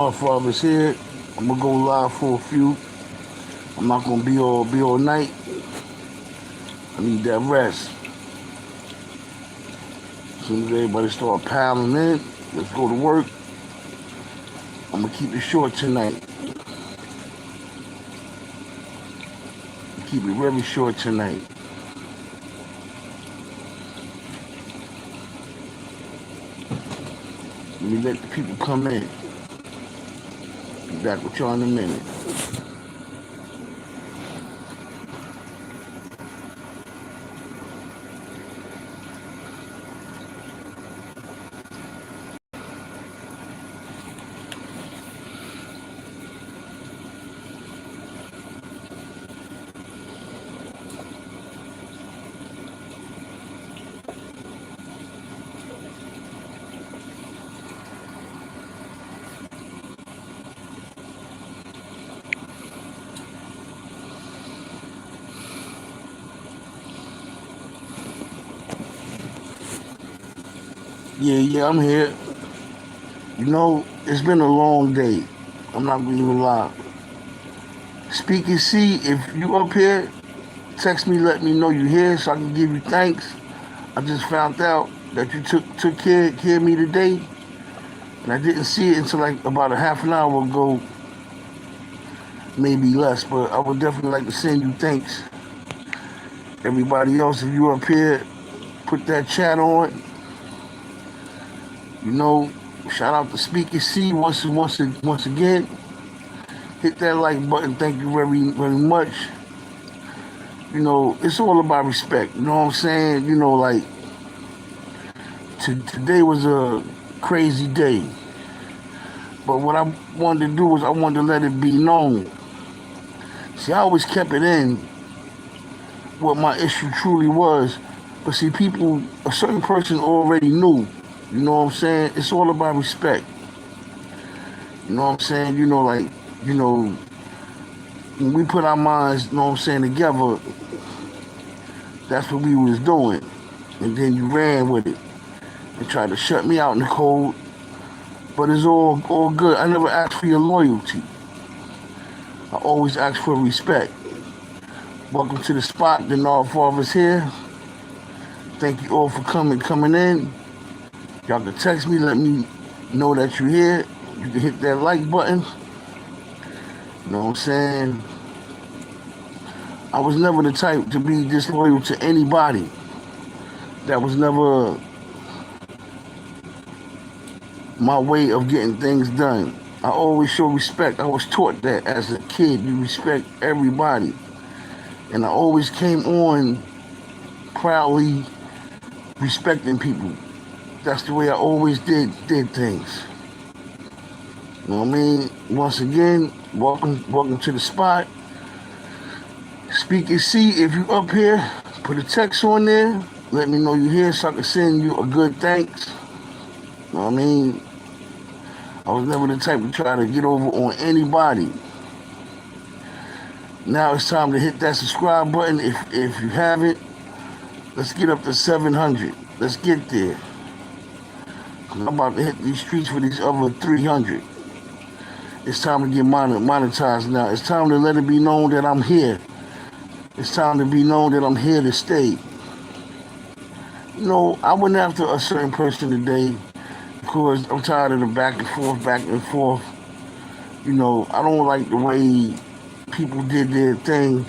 Father's here. I'm gonna go live for a few. I'm not gonna be all night. I need that rest. As soon as everybody start piling in, let's go to work. I'm gonna keep it short tonight. Keep it very short tonight. Let me let the people come in. Be back with y'all in a minute. Yeah, I'm here. You know, it's been a long day. I'm not gonna even lie. Speak and see, if you up here, text me, let me know you here so I can give you thanks. I just found out that you took care of me today, and I didn't see it until like about a half an hour ago, maybe less. But I would definitely like to send you thanks. Everybody else, if you up here, put that chat on. You know, shout out to Speak and See once again. Hit that like button. Thank you very much. You know, it's all about respect. You know what I'm saying? You know, like today was a crazy day. But what I wanted to do was I wanted to let it be known. See, I always kept it in what my issue truly was. But see, people, a certain person already knew. You know what I'm saying? It's all about respect. You know what I'm saying? You know, like, you know, when we put our minds, you know what I'm saying, together, that's what we was doing. And then you ran with it and tried to shut me out in the cold. But it's all good. I never asked for your loyalty. I always ask for respect. Welcome to the spot. The North Father's here. Thank you all for coming in. Y'all can text me, let me know that you're here. You can hit that like button. You know what I'm saying? I was never the type to be disloyal to anybody. That was never my way of getting things done. I always show respect. I was taught that as a kid. You respect everybody. And I always came on proudly respecting people. That's the way I always did things. You know what I mean? Once again, welcome to the spot. Speak and See, if you up here, put a text on there. Let me know you're here so I can send you a good thanks. You know what I mean? I was never the type to try to get over on anybody. Now it's time to hit that subscribe button if you haven't. Let's get up to 700. Let's get there. I'm about to hit these streets for these other 300. It's time to get monetized now. It's time to let it be known that I'm here. It's time to be known that I'm here to stay. You know, I went after a certain person today because I'm tired of the back and forth. You know, I don't like the way people did their thing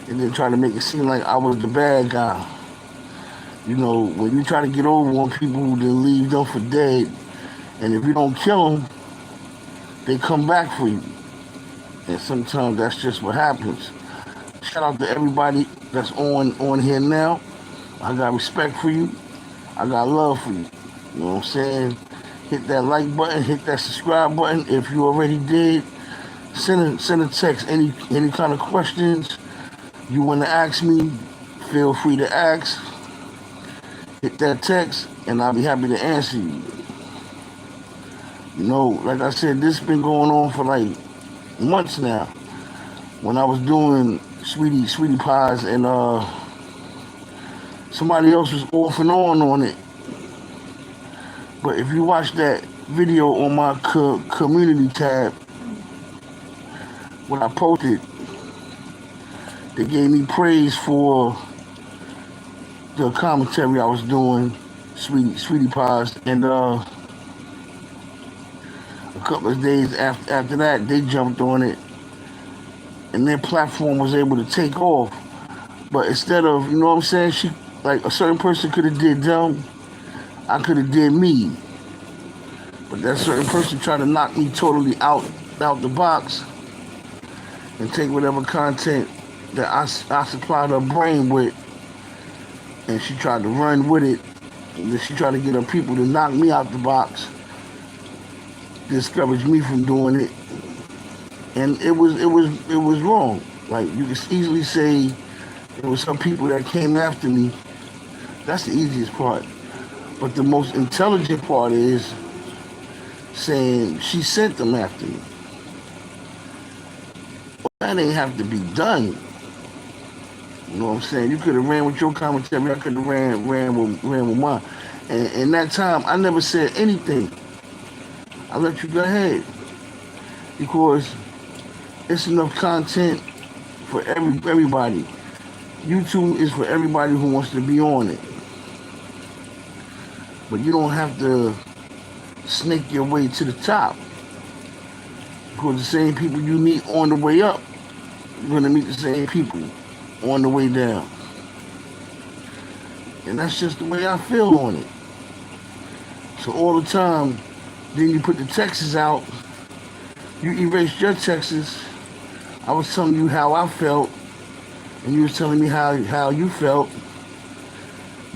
and then try to make it seem like I was the bad guy. You know, when you try to get over on people, then leave them for dead. And if you don't kill them, they come back for you. And sometimes that's just what happens. Shout out to everybody that's on here now. I got respect for you. I got love for you. You know what I'm saying? Hit that like button, hit that subscribe button. If you already did, send a text. Any kind of questions you want to ask me, feel free to ask. Hit that text, and I'll be happy to answer you. You know, like I said, this has been going on for like months now. When I was doing sweetie pies, and somebody else was off and on it. But if you watch that video on my community tab when I posted. They gave me praise for the commentary I was doing, Sweetie Pies, and a couple of days after that, they jumped on it, and their platform was able to take off. But instead of, you know what I'm saying, like a certain person could have did them, I could have did me. But that certain person tried to knock me totally out the box and take whatever content that I supplied her brain with, and she tried to run with it. And then she tried to get her people to knock me out the box, discourage me from doing it, and it was wrong. Like, you could easily say there was some people that came after me. That's the easiest part. But the most intelligent part is saying she sent them after me. Well, that ain't have to be done. You know what I'm saying? You could have ran with your commentary. I could have ran with mine. And in that time, I never said anything. I let you go ahead because it's enough content for everybody. YouTube is for everybody who wants to be on it. But you don't have to snake your way to the top, because the same people you meet on the way up, you're going to meet the same people on the way down. And that's just the way I feel on it. So all the time, then you put the texts out, you erased your texts. I was telling you how I felt, and you was telling me how you felt.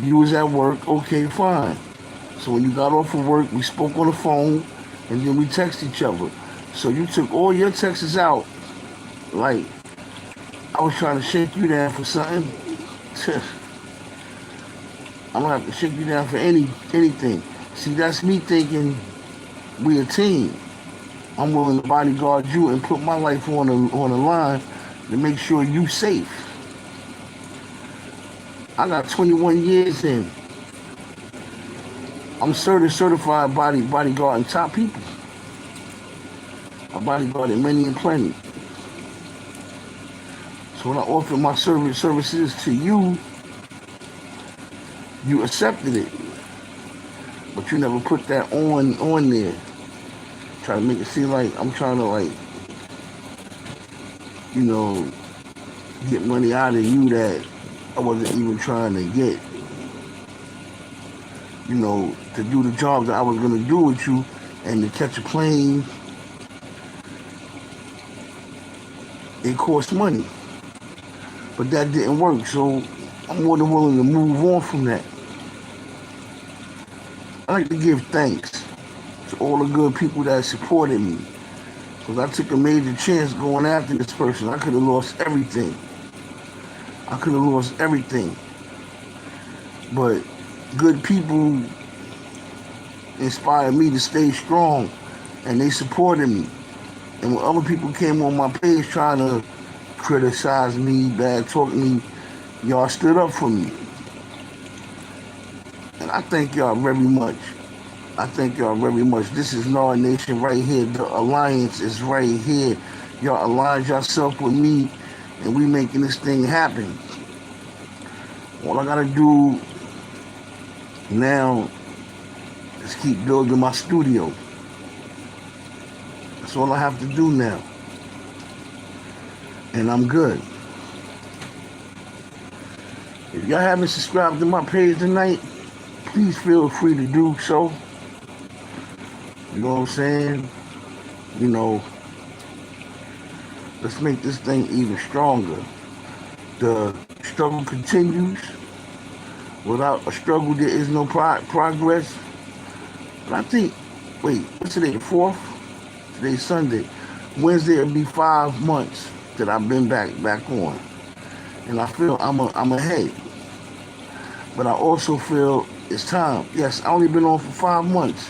You was at work, okay, fine. So when you got off of work, we spoke on the phone, and then we text each other. So you took all your texts out, like I was trying to shake you down for something. I'm gonna have to shake you down for anything. See, that's me thinking we a team. I'm willing to bodyguard you and put my life on the line to make sure you safe. I got 21 years in. I'm certified bodyguarding top people. I bodyguarded many and plenty. So when I offered my services to you, you accepted it. But you never put that on there. Try to make it seem like I'm trying to, like, you know, get money out of you that I wasn't even trying to get. You know, to do the job that I was going to do with you and to catch a plane, it cost money. But that didn't work, so I'm more than willing to move on from that. I like to give thanks to all the good people that supported me, because I took a major chance going after this person. I could have lost everything. But good people inspired me to stay strong, and they supported me. And when other people came on my page trying to criticize me, bad talk me, y'all stood up for me. And I thank y'all very much. This is Nard Nation right here. The alliance is right here. Y'all align yourself with me, and we making this thing happen. All I gotta do now is keep building my studio. That's all I have to do now. And I'm good. If y'all haven't subscribed to my page tonight, please feel free to do so. You know what I'm saying? You know, let's make this thing even stronger. The struggle continues. Without a struggle, there is no progress. But I think, wait, what's today, the 4th? Today's Sunday. Wednesday it'll be 5 months that I've been back on. And I feel I'm ahead. But I also feel it's time. Yes, I only been on for 5 months.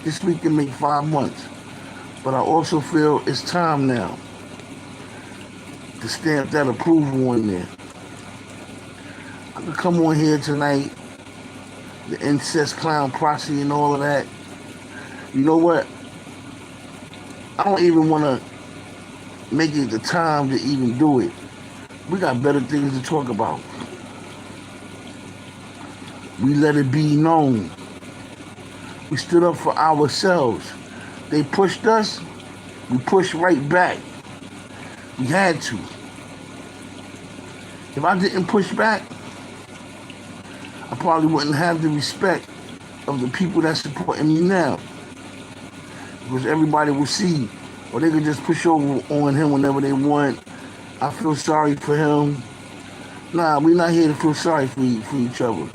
This week can make 5 months. But I also feel it's time now to stamp that approval on there. I could come on here tonight, the incest clown posse and all of that, You know what? I don't even want to make it the time to even do it. We got better things to talk about. We let it be known. We stood up for ourselves. They pushed us, we pushed right back. We had to. If I didn't push back, I probably wouldn't have the respect of the people that's supporting me now. Because everybody will see, or they could just push over on him whenever they want. I feel sorry for him. Nah, we're not here to feel sorry for each other.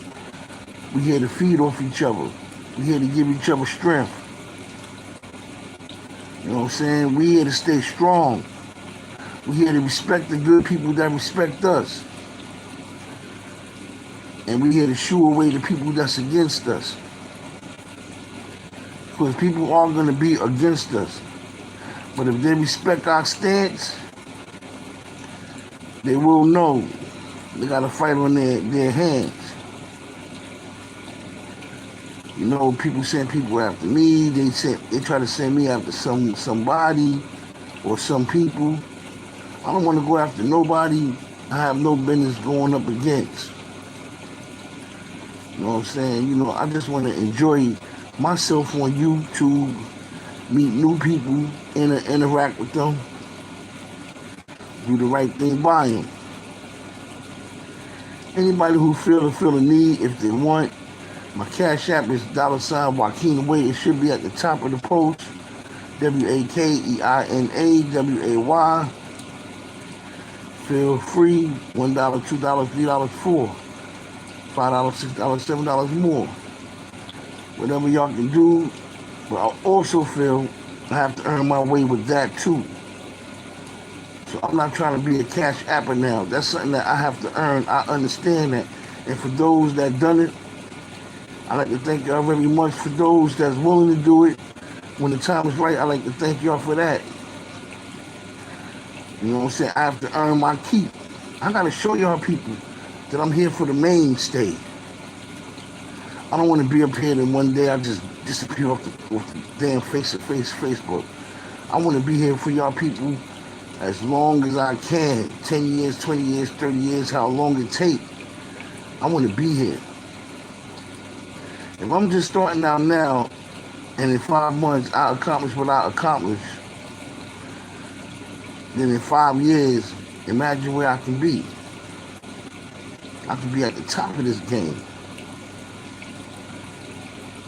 We're here to feed off each other. We're here to give each other strength. You know what I'm saying? We're here to stay strong. We're here to respect the good people that respect us. And we're here to shoo away the people that's against us. Because people are going to be against us. But if they respect our stance, they will know they got to fight on their hands. You know, people send people after me. They try to send me after somebody or some people. I don't want to go after nobody I have no business going up against. You know what I'm saying? You know, I just want to enjoy myself on YouTube, meet new people, interact with them, do the right thing by them. Anybody who feel the need, if they want, my Cash App is $WakeinaWay. It should be at the top of the post. WakeinaWay. Feel free. $1, $2, $3, $4, $5, $6, $7 more. Whatever y'all can do. But I also feel I have to earn my way with that too. So I'm not trying to be a cash apper now. That's something that I have to earn. I understand that. And for those that done it, I'd like to thank y'all very much. For those that's willing to do it when the time is right, I'd like to thank y'all for that. You know what I'm saying? I have to earn my keep. I got to show y'all people that I'm here for the mainstay. I don't want to be up here and one day I just disappear off the damn face-to-face Facebook. I want to be here for y'all people as long as I can. 10 years, 20 years, 30 years, how long it takes. I want to be here. If I'm just starting out now, and in 5 months I accomplish what I accomplished, then in 5 years, imagine where I can be. I can be at the top of this game.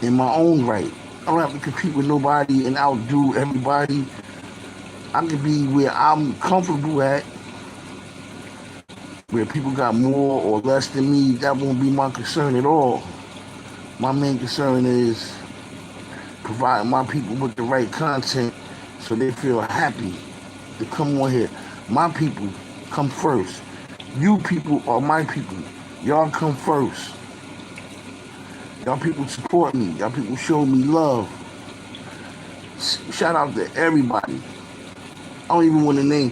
In my own right. I don't have to compete with nobody and outdo everybody. I can be where I'm comfortable at, where people got more or less than me. That won't be my concern at all. My main concern is providing my people with the right content so they feel happy to come on here. My people come first. You people are my people. Y'all come first. Y'all people support me. Y'all people show me love. Shout out to everybody. I don't even want to name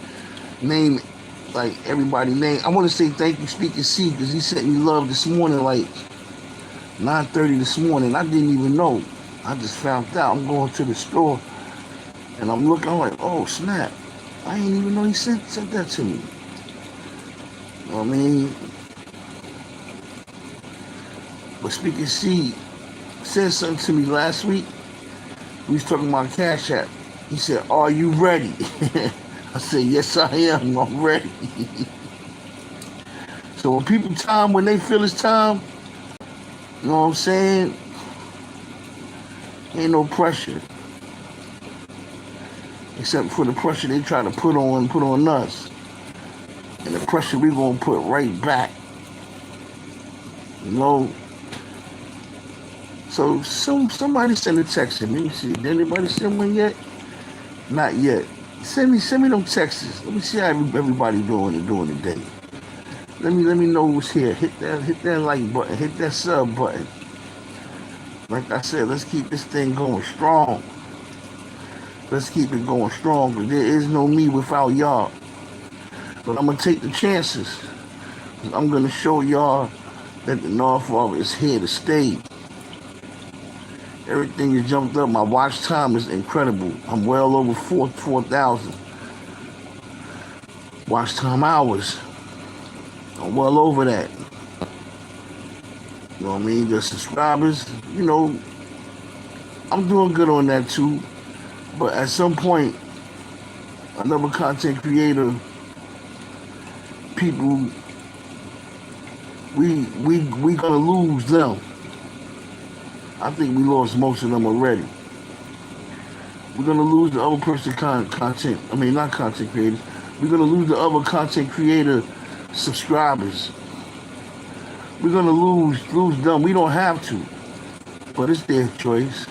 like everybody name. I want to say thank you, Speaker C, because he sent me love this morning, like 9:30 this morning. I didn't even know. I just found out. I'm going to the store and I'm looking. I'm like, oh snap! I didn't even know he sent that to me. You know what I mean? But Speaker C said something to me last week. We was talking about Cash App. He said, are you ready? I said, yes, I am. I'm ready. So when people when they feel it's time, you know what I'm saying? Ain't no pressure. Except for the pressure they try to put on us. And the pressure we gonna put right back. You know? So somebody send a text to me. Let me see. Did anybody send one yet? Not yet. Send me them texts. Let me see how everybody doing today. Let me know who's here. Hit that like button. Hit that sub button. Like I said, let's keep this thing going strong. Let's keep it going strong, because there is no me without y'all. But I'm gonna take the chances. I'm gonna show y'all that the North Father is here to stay. Everything is jumped up. My watch time is incredible. I'm well over 4,000 watch time hours. I'm well over that. You know what I mean? The subscribers, I'm doing good on that too. But at some point, another content creator, people, we gonna lose them. I think we lost most of them already. We're gonna lose the other person content. I mean, not content creators. We're gonna lose the other content creator subscribers. We're gonna lose them. We don't have to, but it's their choice.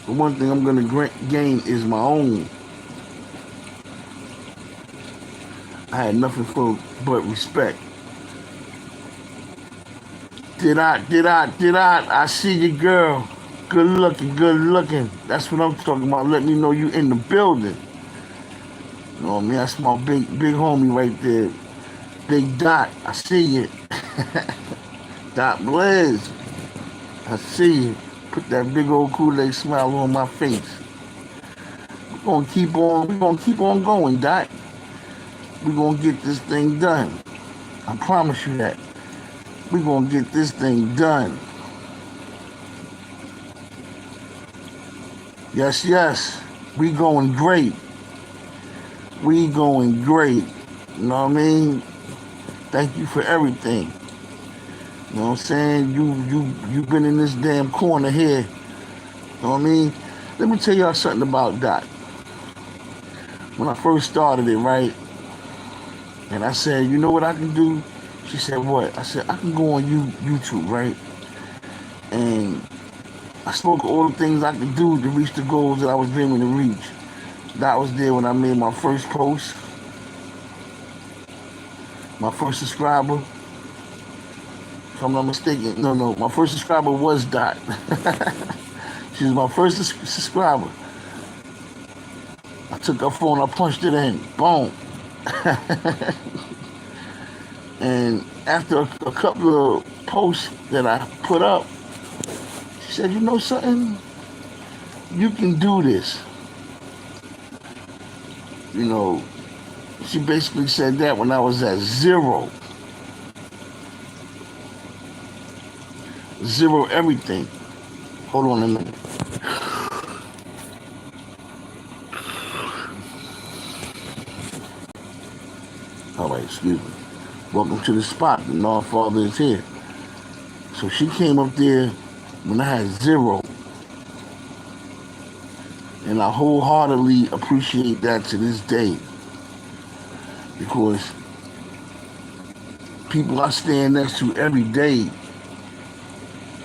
The one thing I'm gonna gain is my own. I had nothing for but respect. Did I see you, girl? Good looking. That's what I'm talking about. Let me know you in the building. You know what I mean? That's my big homie right there. Big Dot, I see you. Dot Blaze, I see you. Put that big old Kool-Aid smile on my face. We're gonna keep on going, Dot. We're gonna get this thing done. I promise you that. We're gonna get this thing done. Yes. We going great. We going great. You know what I mean? Thank you for everything. You know what I'm saying? You've been in this damn corner here. You know what I mean? Let me tell y'all something about Dot. When I first started it, right? And I said, you know what I can do? She said, what? I said, I can go on YouTube, right? And I spoke all the things I could do to reach the goals that I was aiming to reach. Dot was there when I made my first post. My first subscriber. If I'm not mistaken. No. My first subscriber was Dot. She was my first subscriber. I took her phone, I punched it in. Boom. And after a couple of posts that I put up, she said, you know something? You can do this. You know, she basically said that when I was at zero. Zero everything. Hold on a minute. All right, excuse me. Welcome to the spot. The North Father is here. So she came up there when I had zero. And I wholeheartedly appreciate that to this day. Because people I stand next to every day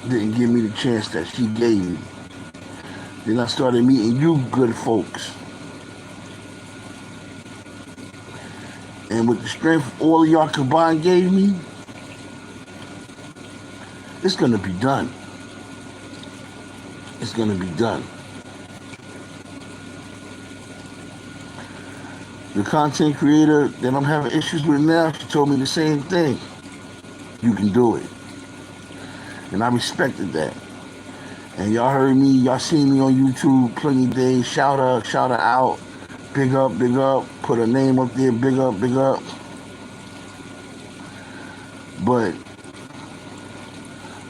didn't give me the chance that she gave me. Then I started meeting you good folks. And with the strength all of y'all combined gave me, it's gonna be done. It's gonna be done. The content creator that I'm having issues with now, she told me the same thing. You can do it. And I respected that. And y'all heard me, y'all seen me on YouTube plenty of days. Shout her out. Big up. Put her name up there. Big up. But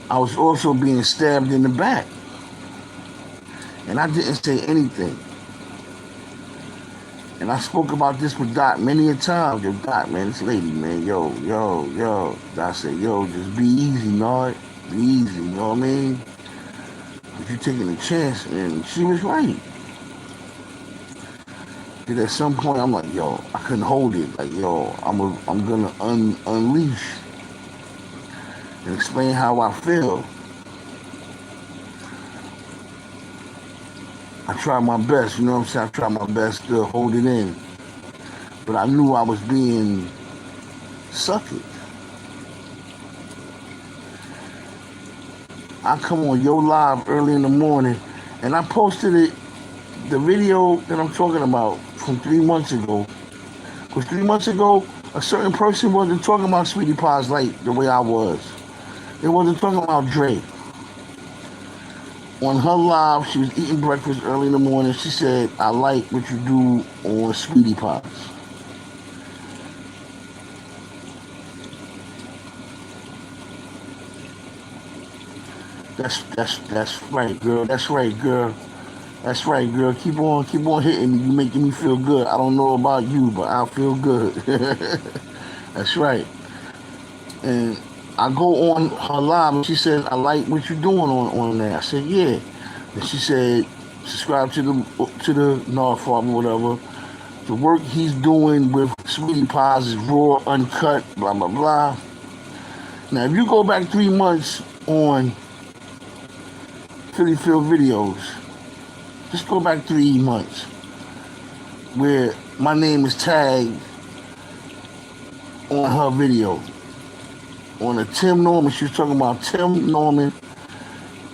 I was also being stabbed in the back. And I didn't say anything. And I spoke about this with Dot many a time. Yo, Dot, man, this lady, man, yo. Dot said, yo, just be easy, Nard. Be easy, you know what I mean? But you're taking a chance, and she was right. And at some point, I'm like, yo, I couldn't hold it. Like, yo, I'm gonna unleash and explain how I feel. I tried my best, you know what I'm saying? I tried my best to hold it in. But I knew I was being suckered. I come on Yo Live early in the morning, and I posted it, the video that I'm talking about from 3 months ago. Because 3 months ago, a certain person wasn't talking about Sweetie Pies like the way I was. They wasn't talking about Dre. On her live, she was eating breakfast early in the morning. She said, I like what you do on Sweetie Pies. That's right, girl. That's right, girl. That's right, girl. Keep on hitting me. You making me feel good. I don't know about you, but I feel good. That's right. And I go on her live and she said, I like what you're doing on there. I said, yeah. And she said, subscribe to the Nard Farm or whatever. The work he's doing with Sweetie Pies is raw, uncut, blah blah blah. Now if you go back 3 months on Philly Field videos, just go back 3 months where my name is tagged on her video. On a Tim Norman, she was talking about Tim Norman,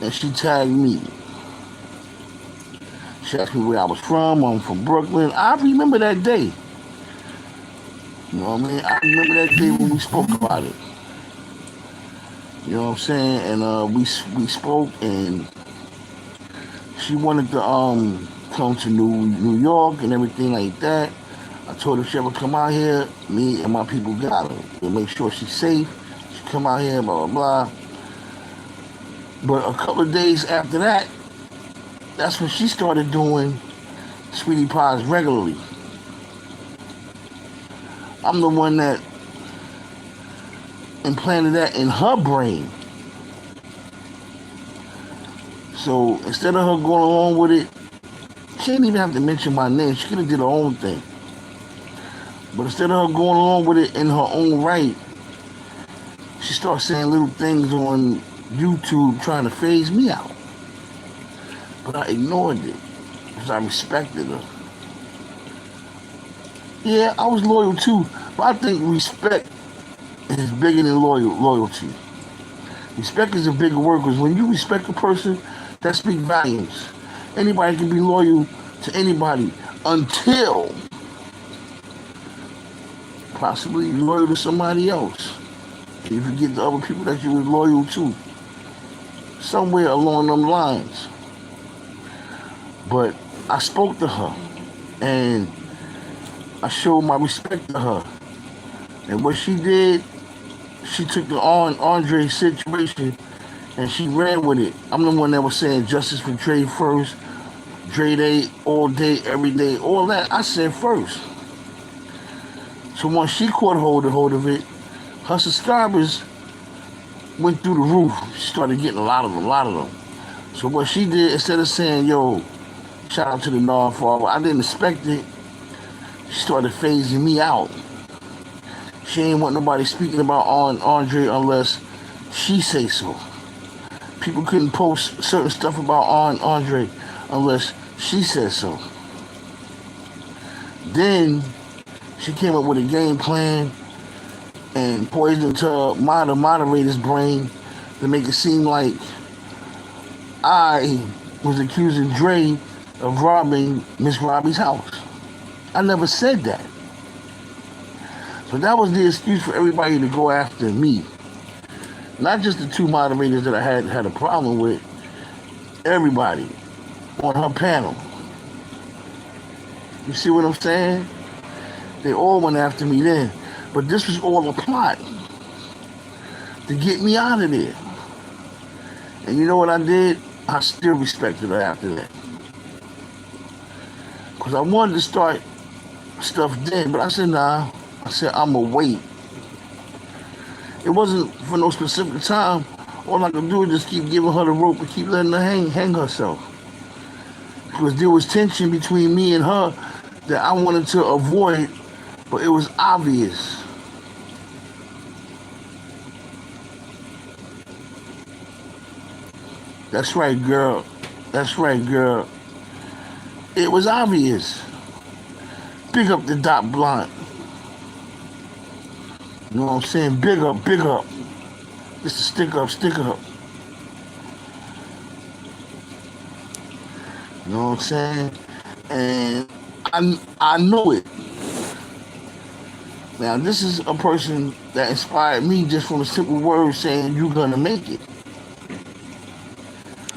and she tagged me. She asked me where I was from. I'm from Brooklyn. I remember that day. You know what I mean? I remember that day when we spoke about it. You know what I'm saying? And we spoke, and she wanted to come to New York and everything like that. I told her if she ever come out here, me and my people got her. We'll make sure she's safe. She come out here, blah blah blah. But a couple of days after that, that's when she started doing Sweetie Pies regularly. I'm the one that implanted that in her brain. So instead of her going along with it, she didn't even have to mention my name. She could have did her own thing. But instead of her going along with it in her own right, she started saying little things on YouTube trying to phase me out. But I ignored it because I respected her. Yeah, I was loyal too, but I think respect is bigger than loyalty. Respect is a bigger word because when you respect a person, that speaks volumes. Anybody can be loyal to anybody until possibly you're loyal to somebody else. And you forget the other people that you were loyal to. Somewhere along them lines. But I spoke to her and I showed my respect to her. And what she did, she took the Andre situation and she ran with it. I'm the one that was saying justice for Dre first, Dre Day, all day, every day, all that. I said first. So once she caught hold of it, her subscribers went through the roof. She started getting a lot of them. So what she did, instead of saying, yo, shout out to the Nard Farm, I didn't expect it. She started phasing me out. She ain't want nobody speaking about Andre unless she say so. People couldn't post certain stuff about Andre unless she said so. Then she came up with a game plan and poisoned to the moderator's brain to make it seem like I was accusing Dre of robbing Miss Robbie's house. I never said that. So that was the excuse for everybody to go after me. Not just the two moderators that I had a problem with. Everybody on her panel. You see what I'm saying? They all went after me then. But this was all a plot to get me out of there. And you know what I did? I still respected her after that. Because I wanted to start stuff then, but I said, nah. I said, I'm going to wait. It wasn't for no specific time. All I could do is just keep giving her the rope and keep letting her hang herself. Because there was tension between me and her that I wanted to avoid, but it was obvious. That's right, girl. That's right, girl. It was obvious. Big up the Dot Blunt. You know what I'm saying? Big up, big up. Just a stick up, stick up. You know what I'm saying? And I know it. Now, this is a person that inspired me just from a simple word saying, you're going to make it.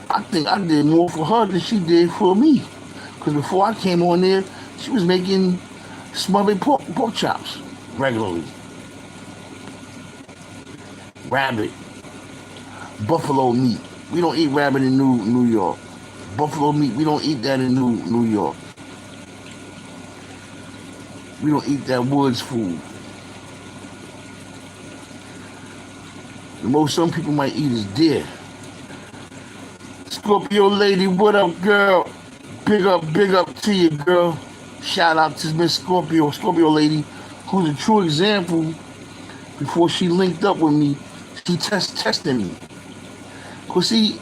I think I did more for her than she did for me. Because before I came on there, she was making smothered pork chops regularly. Rabbit, buffalo meat. We don't eat rabbit in New York. Buffalo meat, we don't eat that in New York. We don't eat that woods food. The most some people might eat is deer. Scorpio lady, what up, girl? Big up to you, girl. Shout out to Miss Scorpio lady, who's a true example. Before she linked up with me, she tested me. Cause see,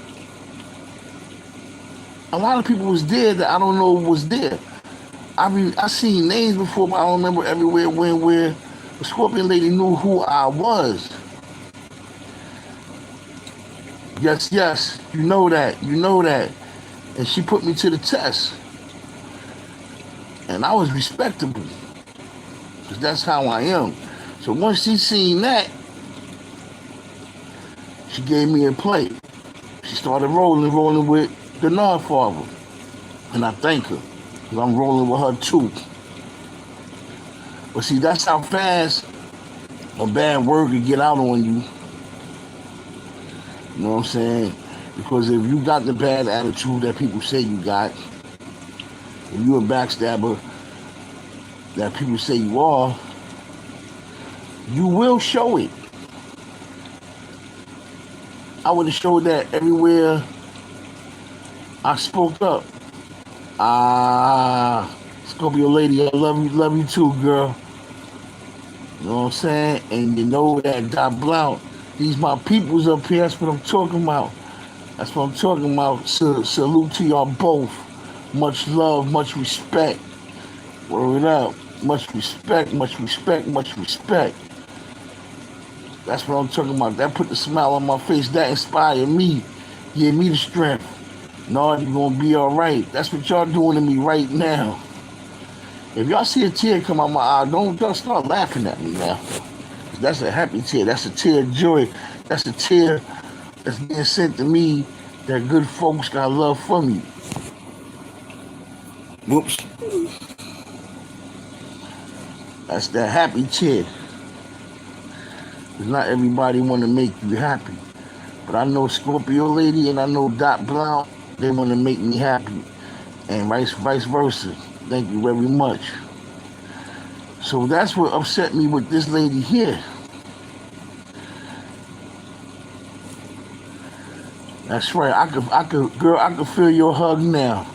a lot of people was there that I don't know was there. I seen names before, but I don't remember everywhere where the Scorpion lady knew who I was. Yes, you know that. And she put me to the test. And I was respectable. Because that's how I am. So once she seen that, she gave me a play. She started rolling with the Godfather. And I thank her. Because I'm rolling with her too. But see, that's how fast a bad word can get out on you. You know what I'm saying? Because if you got the bad attitude that people say you got, if you a backstabber that people say you are, you will show it. I would have showed that everywhere I spoke up. Scorpio lady, I love you too, girl. You know what I'm saying? And you know that Dot Blount, these my peoples up here, that's what I'm talking about. Salute to y'all both. Much love, much respect. Word up. Much respect. That's what I'm talking about. That put the smile on my face. That inspired me. Gave me the strength. No, you're going to be all right. That's what y'all doing to me right now. If y'all see a tear come out my eye, don't start laughing at me now. That's a happy tear. That's a tear of joy. That's a tear that's being sent to me that good folks got love for me. Whoops. That's that happy tear. Because not everybody want to make you happy. But I know Scorpio lady and I know Dot Blount, they want to make me happy. And vice versa. Thank you very much. So that's what upset me with this lady here. That's right. I could feel your hug now.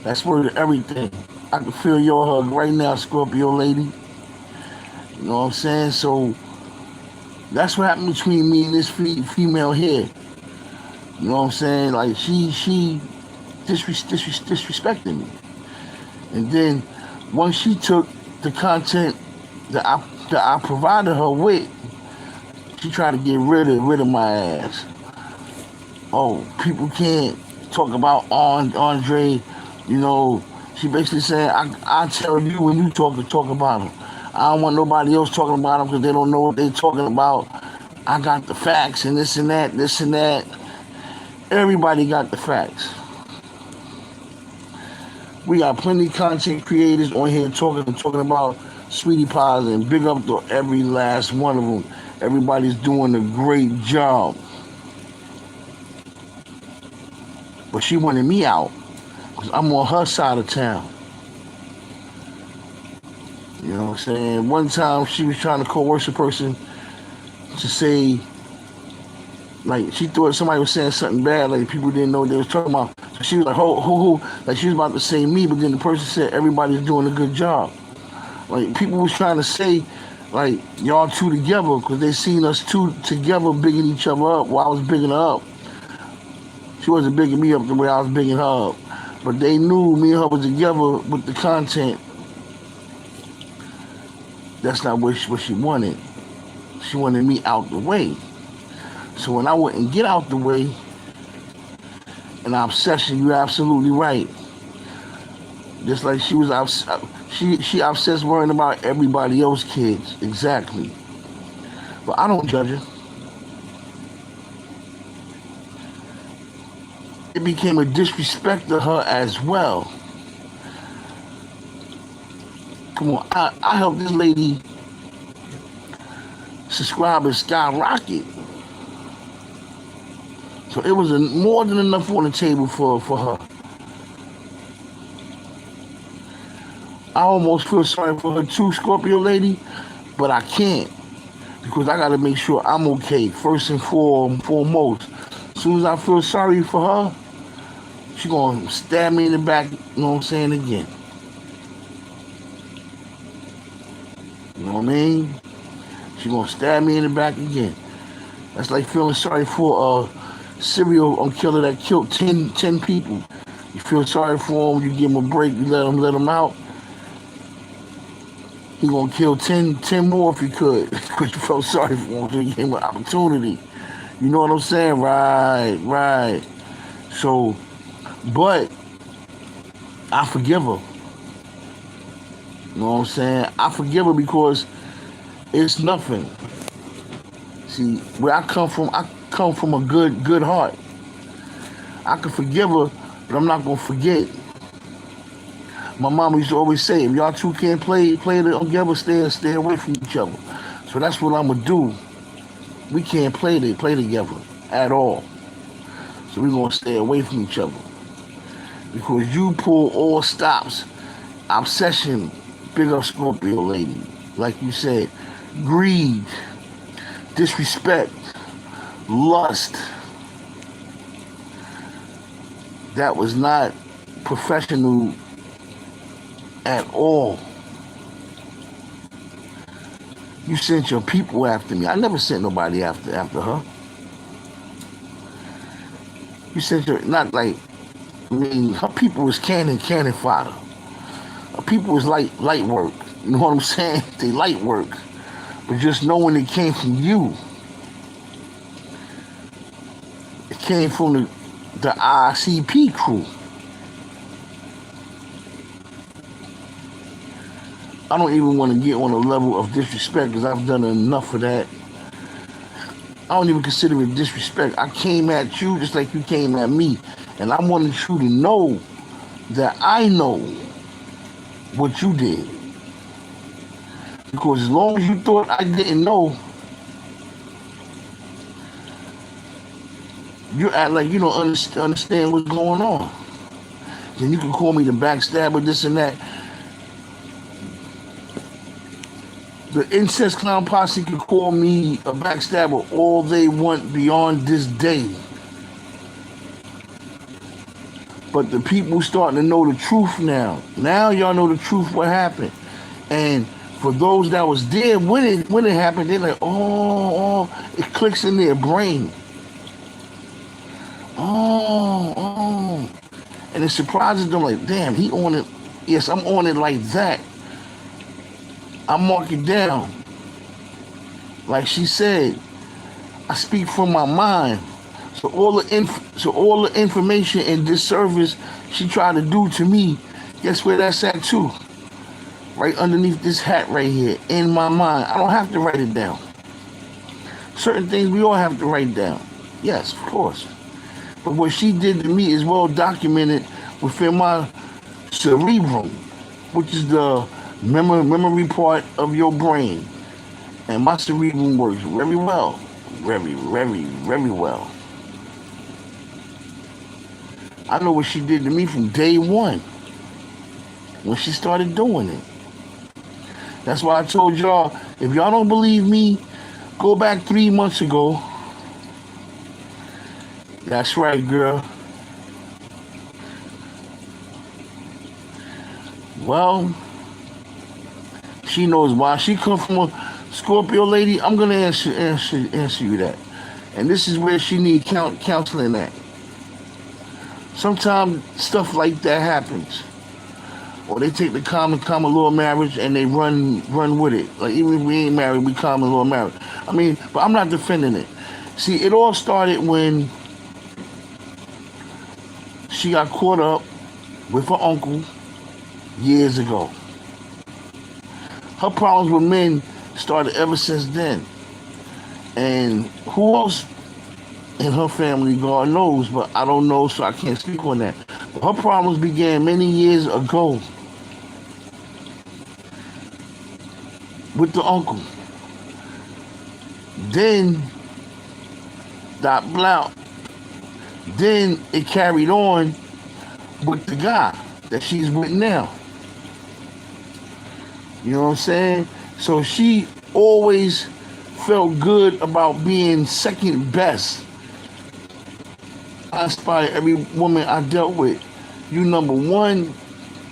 That's worth everything. I can feel your hug right now, Scorpio lady. You know what I'm saying? So that's what happened between me and this female here. You know what I'm saying? Like she disrespected me. And then once she took the content that I provided her with, she tried to get rid of my ass. Oh, people can't talk about Andre. You know, she basically said, I tell you when you talk about him. I don't want nobody else talking about him because they don't know what they're talking about. I got the facts and this and that. Everybody got the facts. We got plenty of content creators on here talking about Sweetie Pies, and big up to every last one of them. Everybody's doing a great job. But she wanted me out because I'm on her side of town. You know what I'm saying? One time she was trying to coerce a person to say, like, she thought somebody was saying something bad, like people didn't know what they was talking about. So she was like, who, like she was about to say me, but then the person said everybody's doing a good job. Like people was trying to say, like, y'all two together, because they seen us two together bigging each other up while I was bigging her up. She wasn't bigging me up the way I was bigging her up. But they knew me and her was together with the content. That's not what she wanted. She wanted me out the way. So when I wouldn't get out the way, an obsession, you're absolutely right. Just like she was she obsessed worrying about everybody else's kids. Exactly. But I don't judge her. it became a disrespect to her as well. Come on, I helped this lady subscribers skyrocket. So it was more than enough on the table for her. I almost feel sorry for her too, Scorpio lady, but I can't because I got to make sure I'm okay first and foremost. As soon as I feel sorry for her, she going to stab me in the back, you know what I'm saying, again. You know what I mean? She going to stab me in the back again. That's like feeling sorry for a serial killer that killed 10 people. You feel sorry for him, you give him a break, you let him out. He gonna kill 10 more if he could, because you felt sorry for him, so you gave him an opportunity. You know what I'm saying? Right. So, but I forgive her. You know what I'm saying? I forgive her because it's nothing. See, where I come from a good heart. I can forgive her, but I'm not gonna forget. My mama used to always say, if y'all two can't play together, stay away from each other. So that's what I'm gonna do. We can't play together at all. So we're gonna stay away from each other. Because you pull all stops. Obsession, big up Scorpio lady. Like you said, greed, disrespect, lust. That was not professional at all. You sent your people after me. I never sent nobody after her. You sent your, not like, I mean, her people was cannon fodder. Her people was light work. You know what I'm saying? They light work. But just knowing it came from you. It came from the ICP crew. I don't even want to get on a level of disrespect because I've done enough of that. I don't even consider it disrespect. I came at you just like you came at me. And I wanted you to know that I know what you did. Because as long as you thought I didn't know, you act like you don't understand what's going on. Then you can call me the backstabber, this and that. The incest clown posse can call me a backstabber all they want beyond this day. But the people starting to know the truth now. Now y'all know the truth what happened. And for those that was there when it happened, they're like, oh, it clicks in their brain. Oh. And it surprises them like, damn, he on it. Yes, I'm on it like that. I mark it down. Like she said, I speak from my mind. So all the information and disservice she tried to do to me, guess where that's at too? Right underneath this hat right here, in my mind. I don't have to write it down. Certain things we all have to write down. Yes, of course. But what she did to me is well documented within my cerebrum, which is the memory part of your brain. And my cerebrum works very well. Very well. I know what she did to me from day one. When she started doing it. That's why I told y'all, if y'all don't believe me, go back 3 months ago. That's right, girl. Well, she knows why. She come from a Scorpio lady. I'm gonna answer you that. And this is where she need counseling at. Sometimes stuff like that happens. Or they take the common law marriage and they run with it. Like even if we ain't married, we common law married. I mean, but I'm not defending it. See, it all started when she got caught up with her uncle years ago. Her problems with men started ever since then. And who else in her family, God knows, but I don't know, so I can't speak on that. But her problems began many years ago with the uncle. Then, dot blah. Then it carried on with the guy that she's with now. You know what I'm saying? So she always felt good about being second best. I inspire every woman I dealt with. You number one,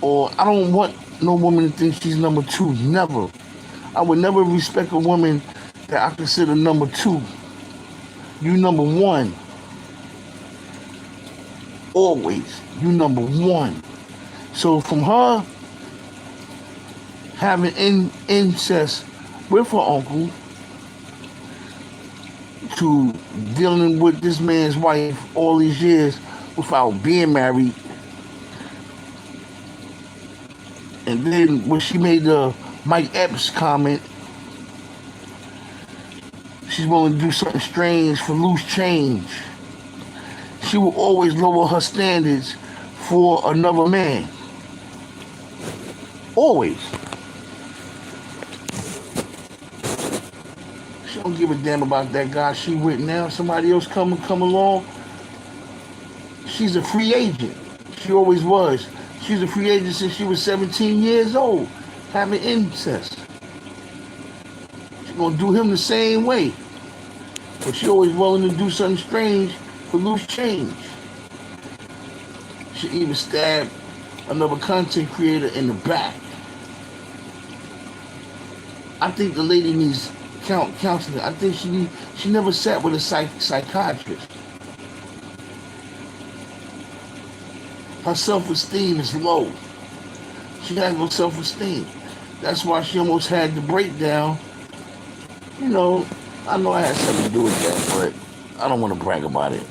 or I don't want no woman to think she's number two. Never. I would never respect a woman that I consider number two. You number one. Always. You number one. So from her having incest with her uncle to dealing with this man's wife all these years without being married, and then when she made the Mike Epps comment, she's willing to do something strange for loose change. She will always lower her standards for another man. Always. She don't give a damn about that guy she with now. Somebody else come along. She's a free agent. She always was. She's a free agent since she was 17 years old, having incest. She's gonna do him the same way. But she always willing to do something strange for loose change. She even stabbed another content creator in the back. I think the lady needs counseling. I think she never sat with a psychiatrist. Her self-esteem is low. She has no self-esteem. That's why she almost had the breakdown. You know, I know I had something to do with that, but I don't want to brag about it.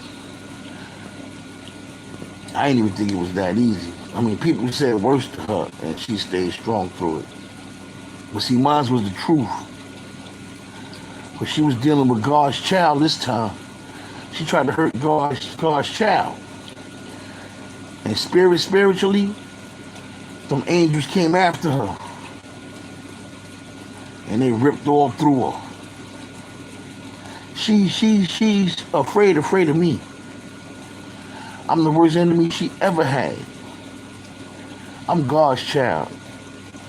I didn't even think it was that easy. I mean, people said worse to her, and she stayed strong through it. But see, mine was the truth. But she was dealing with God's child this time. She tried to hurt God's child. And spiritually, some angels came after her. And they ripped all through her. She's afraid of me. I'm the worst enemy she ever had. I'm God's child.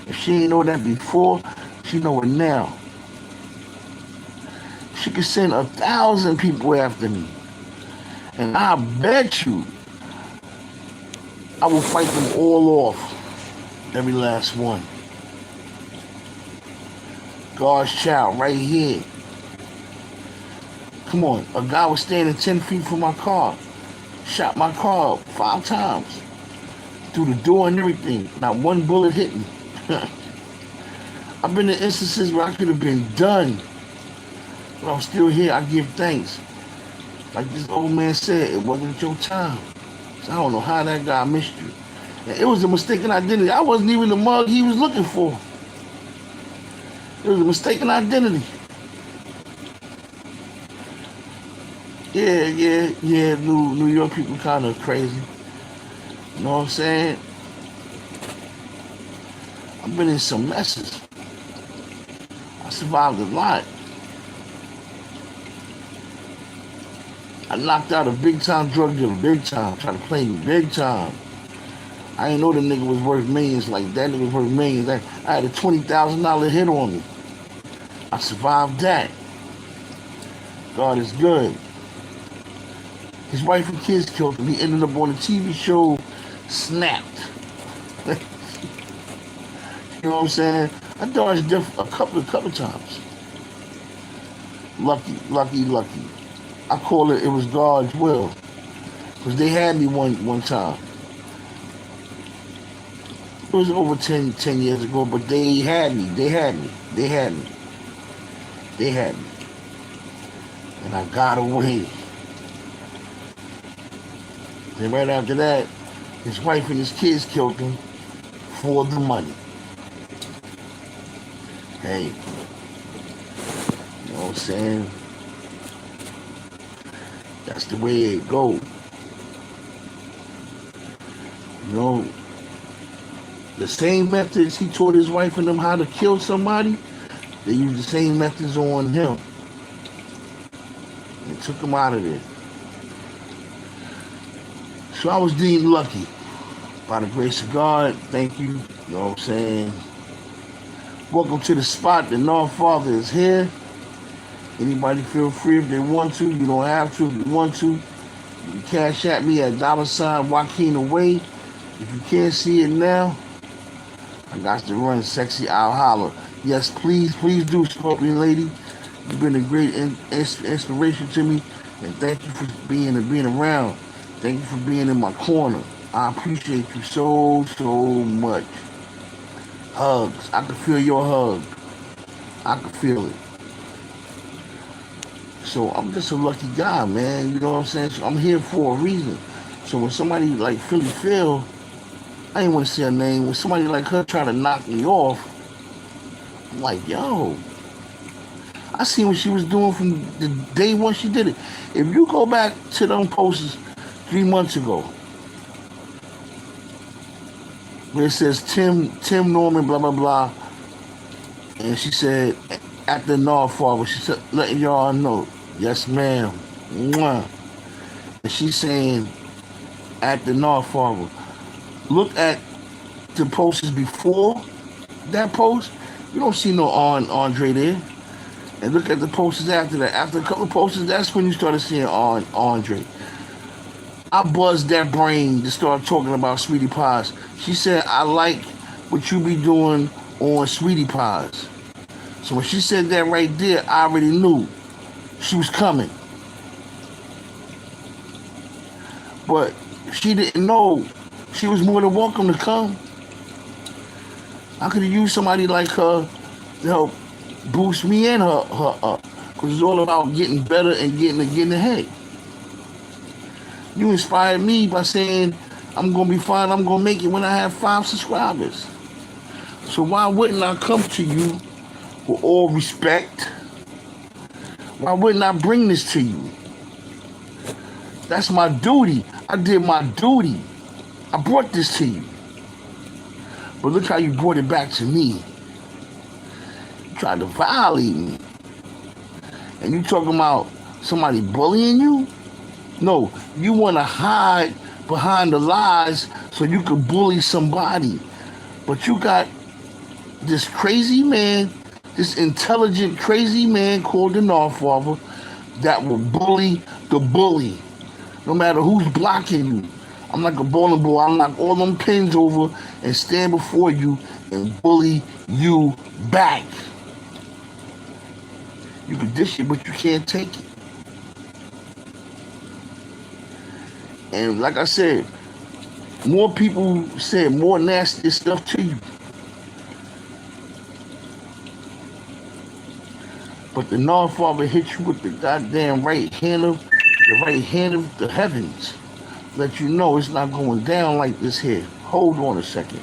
If she ain't know that before, she know it now. She could send 1,000 people after me. And I bet you I will fight them all off. Every last one. God's child right here. Come on, a guy was standing 10 feet from my car. Shot my car up 5 times. Through the door and everything. Not one bullet hit me. I've been in instances where I could have been done. But I'm still here. I give thanks. Like this old man said, it wasn't your time. So I don't know how that guy missed you. And it was a mistaken identity. I wasn't even the mug he was looking for. It was a mistaken identity. Yeah, New York people kind of crazy. You know what I'm saying? I've been in some messes. I survived a lot. I knocked out a big time drug dealer, big time, trying to play me, big time. I didn't know the nigga was worth millions like that. Nigga was worth millions. I had a $20,000 hit on me. I survived that. God is good. His wife and kids killed him. He ended up on a TV show, Snapped. You know what I'm saying? I dodged death a couple times. Lucky. I call it was God's will. Because they had me one time. It was over 10 years ago, but they had me. And I got away. Then right after that, his wife and his kids killed him for the money. Hey, you know what I'm saying? That's the way it goes. You know, the same methods he taught his wife and them how to kill somebody, they used the same methods on him. And took him out of there. So I was deemed lucky. By the grace of God, thank you. You know what I'm saying? Welcome to the spot. The North Father is here. Anybody feel free if they want to. You don't have to if you want to. You can cash at me at $WakeinaWay. If you can't see it now, I got to run sexy. I'll holler. Yes, please do, Scorpion Lady. You've been a great inspiration to me. And thank you for being around. Thank you for being in my corner. I appreciate you so much. Hugs. I can feel your hug. I can feel it. So I'm just a lucky guy, man. You know what I'm saying? So I'm here for a reason. So when somebody like Philly Phil, I ain't want to say her name, when somebody like her try to knock me off, I'm like, yo, I seen what she was doing from the day one she did it. If you go back to them posts 3 months ago, where it says Tim Norman, blah, blah, blah, and she said, at the North Father, she said, letting y'all know, yes, ma'am, mwah. And she's saying, at the North Father. Look at the posters before that post. You don't see no Andre there. And look at the posters after that. After a couple of posters, that's when you started seeing Andre. I buzzed that brain to start talking about Sweetie Pies. She said, I like what you be doing on Sweetie Pies. So when she said that right there, I already knew she was coming. But she didn't know she was more than welcome to come. I could have used somebody like her to help boost me and her up. Because it's all about getting better and getting ahead. You inspired me by saying, I'm going to be fine, I'm going to make it when I have 5 subscribers. So why wouldn't I come to you with all respect? Why wouldn't I bring this to you? That's my duty. I did my duty. I brought this to you. But look how you brought it back to me. You tried to violate me. And you talking about somebody bullying you? No, you want to hide behind the lies so you could bully somebody. But you got this crazy man, this intelligent, crazy man called the North Father that will bully the bully. No matter who's blocking you. I'm like a bowling ball. I'll knock all them pins over and stand before you and bully you back. You can dish it, but you can't take it. And like I said, more people said more nasty stuff to you. But the North Father hit you with the goddamn right hand of the heavens. Let you know it's not going down like this here. Hold on a second.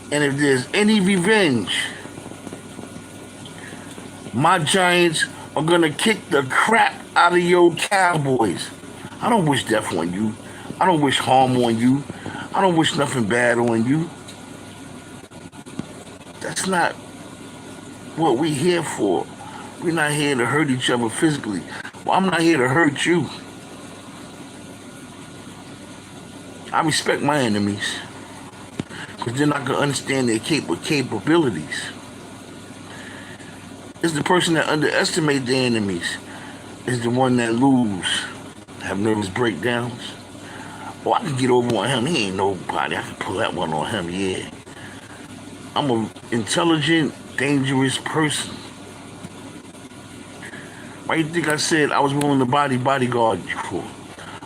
And if there's any revenge, my Giants are going to kick the crap out of your Cowboys. I don't wish death on you. I don't wish harm on you. I don't wish nothing bad on you. That's not what we're here for. We're not here to hurt each other physically. Well, I'm not here to hurt you. I respect my enemies. Because then I can understand their capabilities. It's the person that underestimates their enemies is the one that lose. have nervous breakdowns. Oh, I can get over on him. He ain't nobody. I can pull that one on him, yeah. I'm an intelligent, dangerous person. Why you think I said I was willing to bodyguard you for?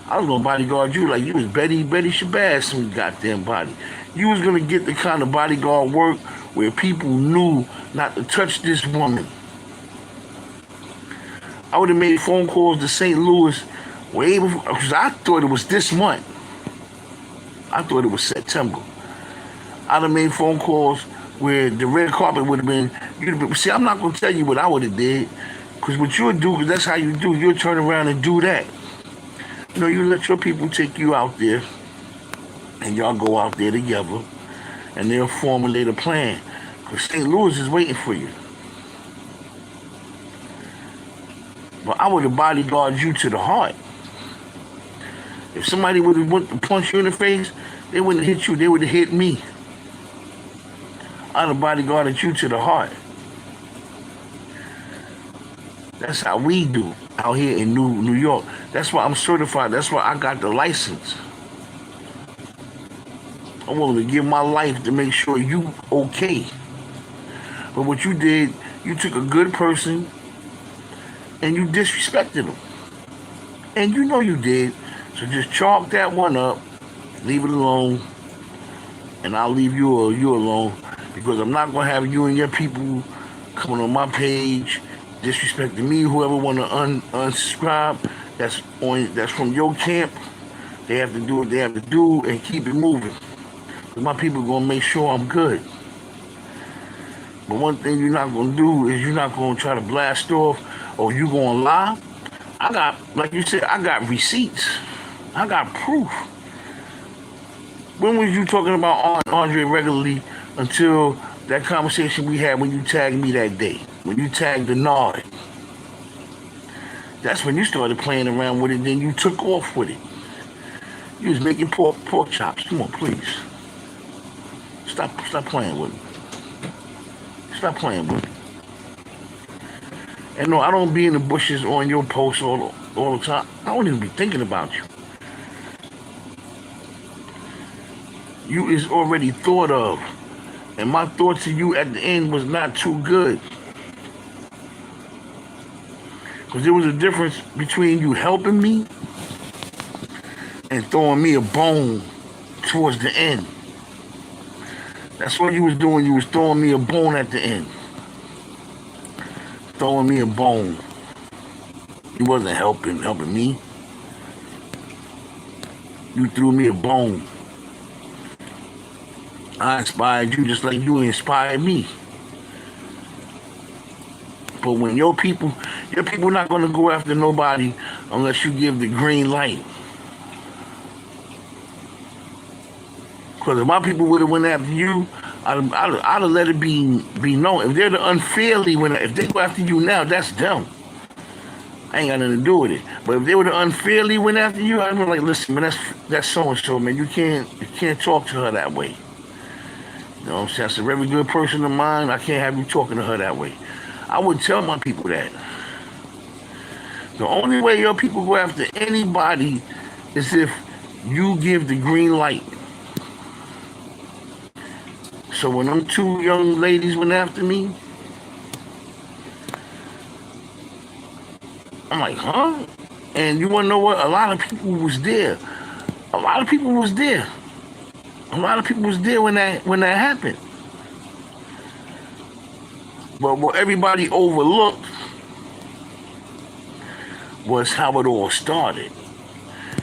I was gonna bodyguard you like you was Betty Shabazz, some goddamn body. You was gonna get the kind of bodyguard work where people knew not to touch this woman. I would have made phone calls to St. Louis way before, because I thought it was this month. I thought it was September. I'd have made phone calls where the red carpet would have been. See, I'm not gonna tell you what I would have did, because what you'll do, because that's how you do. You'll turn around and do that. You know, you let your people take you out there, and y'all go out there together, and they'll formulate a plan. Because St. Louis is waiting for you. But I would have bodyguarded you to the heart. If somebody would have went to punch you in the face, they wouldn't hit you, they would have hit me. I'd have bodyguarded you to the heart. That's how we do out here in New York. That's why I'm certified. That's why I got the license. I'm willing to give my life to make sure you okay. But what you did, you took a good person and you disrespected them. And you know you did. So just chalk that one up, leave it alone, and I'll leave you alone, because I'm not going to have you and your people coming on my page disrespecting me. Whoever want to unsubscribe, that's from your camp. They have to do what they have to do and keep it moving. Because my people are going to make sure I'm good. But one thing you're not going to do is you're not going to try to blast off, or you going to lie. I got, like you said, I got receipts. I got proof. When was you talking about Andre regularly until that conversation we had when you tagged me that day? When you tagged the Nard. That's when you started playing around with it, then you took off with it. You was making pork chops. Come on, please. Stop playing with me. Stop playing with me. And no, I don't be in the bushes on your posts all the time. I don't even be thinking about you. You is already thought of. And my thoughts of you at the end was not too good. Because there was a difference between you helping me and throwing me a bone towards the end. That's what you was doing. You was throwing me a bone at the end. Throwing me a bone. You wasn't helping me. You threw me a bone. I inspired you just like you inspired me. But when your people not going to go after nobody unless you give the green light. Because if my people would have went after you, I'd have let it be known. If they're the unfairly, if they go after you now, that's them. I ain't got nothing to do with it. But if they would have unfairly went after you, I'd be like, listen, man, that's so-and-so, man. You can't talk to her that way. You know what I'm saying? That's a very good person of mine. I can't have you talking to her that way. I would tell my people that. The only way your people go after anybody is if you give the green light. So when them two young ladies went after me, I'm like, huh? And you want to know what? A lot of people was there. A lot of people was there when that happened. But what everybody overlooked was how it all started.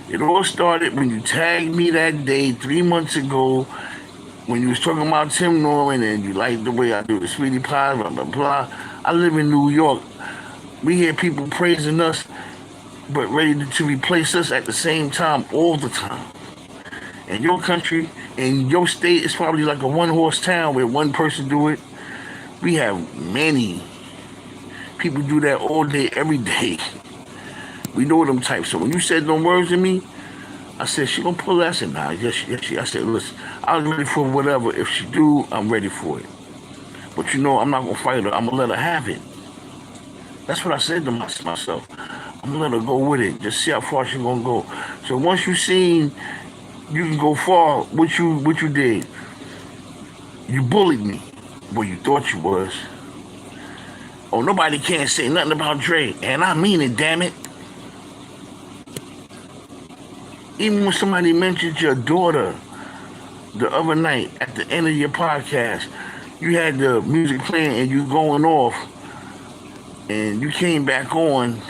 It all started when you tagged me that day 3 months ago, when you was talking about Tim Norman and you liked the way I do the sweetie pie, blah, blah, blah. I live in New York. We hear people praising us, but ready to replace us at the same time all the time. In your country, in your state, it's probably like a one-horse town where one person do it. We have many people do that all day, every day. We know them types. So when you said them words to me, I said, she gonna pull that? I said, nah, yes, she. I said, listen, I was ready for whatever. If she do, I'm ready for it. But you know, I'm not gonna fight her. I'm gonna let her have it. That's what I said to myself. I'm I'm gonna let her go with it. Just see how far she gonna go. So once you seen you can go far, what you did? You bullied me. Well, you thought you was. Oh, nobody can't say nothing about Dre, and I mean it. Damn it. Even when somebody mentioned your daughter the other night at the end of your podcast, you had the music playing and you going off, and you came back on.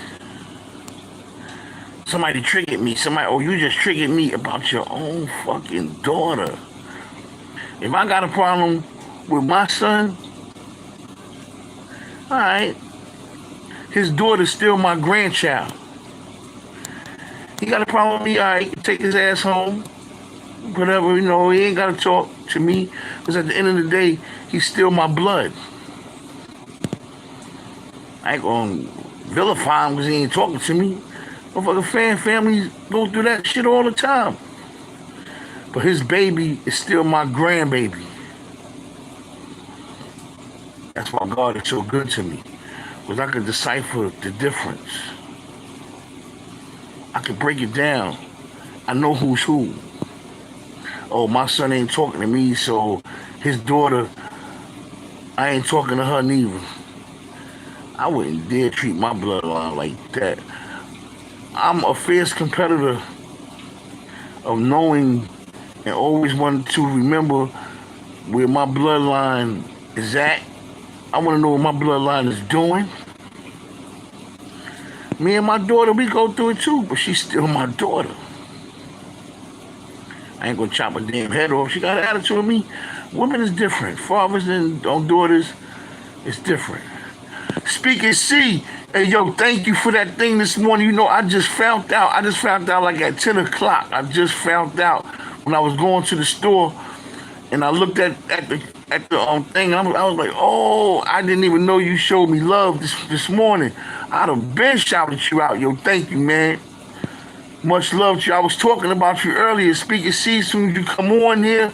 Somebody triggered me. You just triggered me about your own fucking daughter. If I got a problem with my son, all right, his daughter's still my grandchild. He got a problem with me, all right, take his ass home. Whatever, he ain't got to talk to me. Because at the end of the day, he's still my blood. I ain't going to vilify him because he ain't talking to me. Motherfucking families go through that shit all the time. But his baby is still my grandbaby. That's why God is so good to me. Because I can decipher the difference. I can break it down. I know who's who. Oh, my son ain't talking to me, so his daughter, I ain't talking to her neither. I wouldn't dare treat my bloodline like that. I'm a fierce competitor of knowing and always wanting to remember where my bloodline is at. I want to know what my bloodline is doing. Me and my daughter, we go through it too, but she's still my daughter. I ain't gonna chop her damn head off. She got an attitude with me. Women is different. Fathers and daughters is different. Speaking C, hey yo, thank you for that thing this morning. I just found out. I just found out like at 10 o'clock. I just found out when I was going to the store and I looked at the thing. I was like, oh, I didn't even know you showed me love this morning. I'd have been shouting you out. Yo, thank you, man. Much love to you. I was talking about you earlier. Speaking C, as soon as you come on here,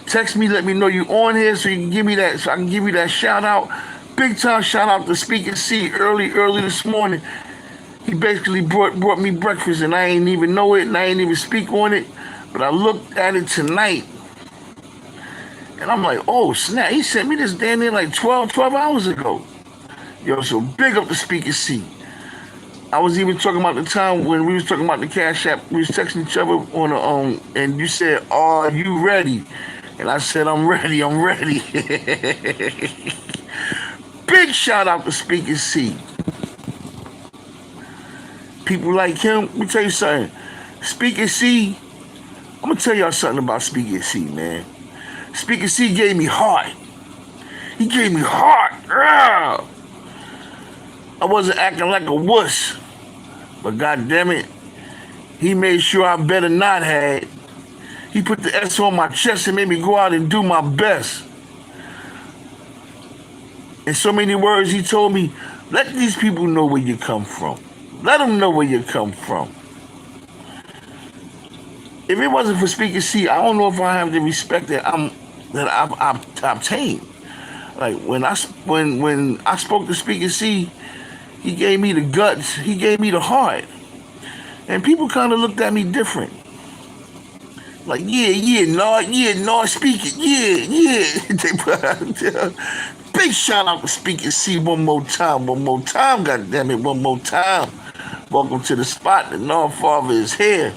text me, let me know you on here so you can give me that, so I can give you that shout out. Big time shout out to Speaking C early this morning. He basically brought me breakfast and I ain't even know it and I ain't even speak on it. But I looked at it tonight and I'm like, oh snap, he sent me this damn near like 12 hours ago. Yo, so big up to Speaking C. I was even talking about the time when we was talking about the Cash App. We was texting each other on and you said, "Are you ready?" And I said, "I'm ready. I'm ready." Big shout out to Speaking C. People like him. Let me tell you something. Speaking C. I'm gonna tell y'all something about Speaking C, man. Speaking C gave me heart. He gave me heart. Ugh. I wasn't acting like a wuss. But God damn it, he made sure I better not had. He put the S on my chest and made me go out and do my best. In so many words, he told me, let these people know where you come from. Let them know where you come from. If it wasn't for Speaking C, I don't know if I have the respect that I've obtained. Like when I spoke to Speaking C, he gave me the guts. He gave me the heart. And people kind of looked at me different. Like, no, speak it. Yeah. Big shout out to Speaking C one more time, goddammit, one more time. Welcome to the spot. The North Father is here.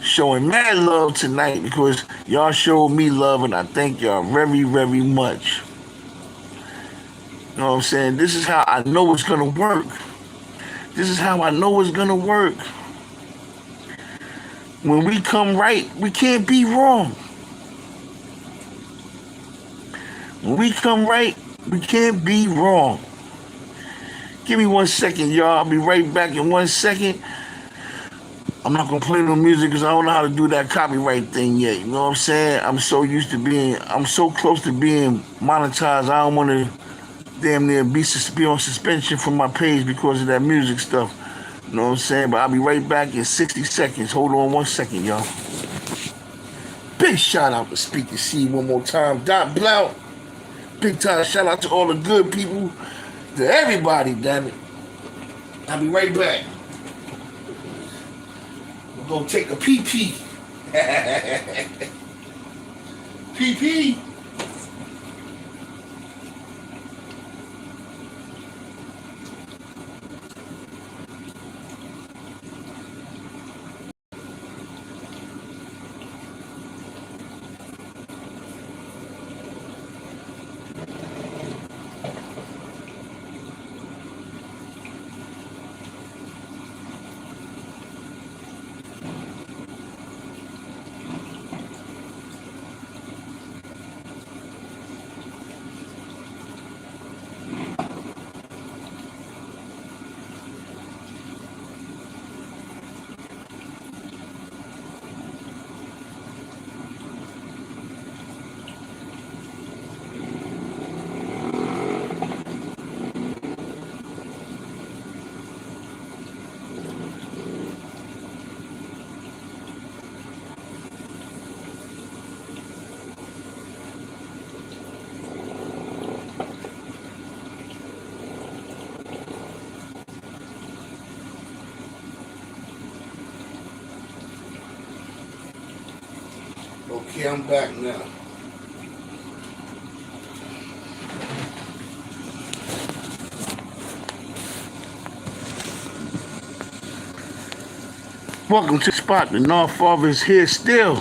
Showing mad love tonight because y'all showed me love and I thank y'all very, very much. You know what I'm saying? This is how I know it's going to work. This is how I know it's going to work. When we come right, we can't be wrong. When we come right, we can't be wrong. Give me 1 second, y'all. I'll be right back in 1 second. I'm not going to play no music because I don't know how to do that copyright thing yet. You know what I'm saying? I'm so close to being monetized. I don't want to damn near be on suspension from my page because of that music stuff. You know what I'm saying? But I'll be right back in 60 seconds. Hold on 1 second, y'all. Big shout out to Speaking C one more time. Dot Blount. Big time shout out to all the good people. To everybody, damn it. I'll be right back. We'll go take a pee-pee. Pee-pee. Okay, I'm back now. Welcome to the spot. The North Father is here still.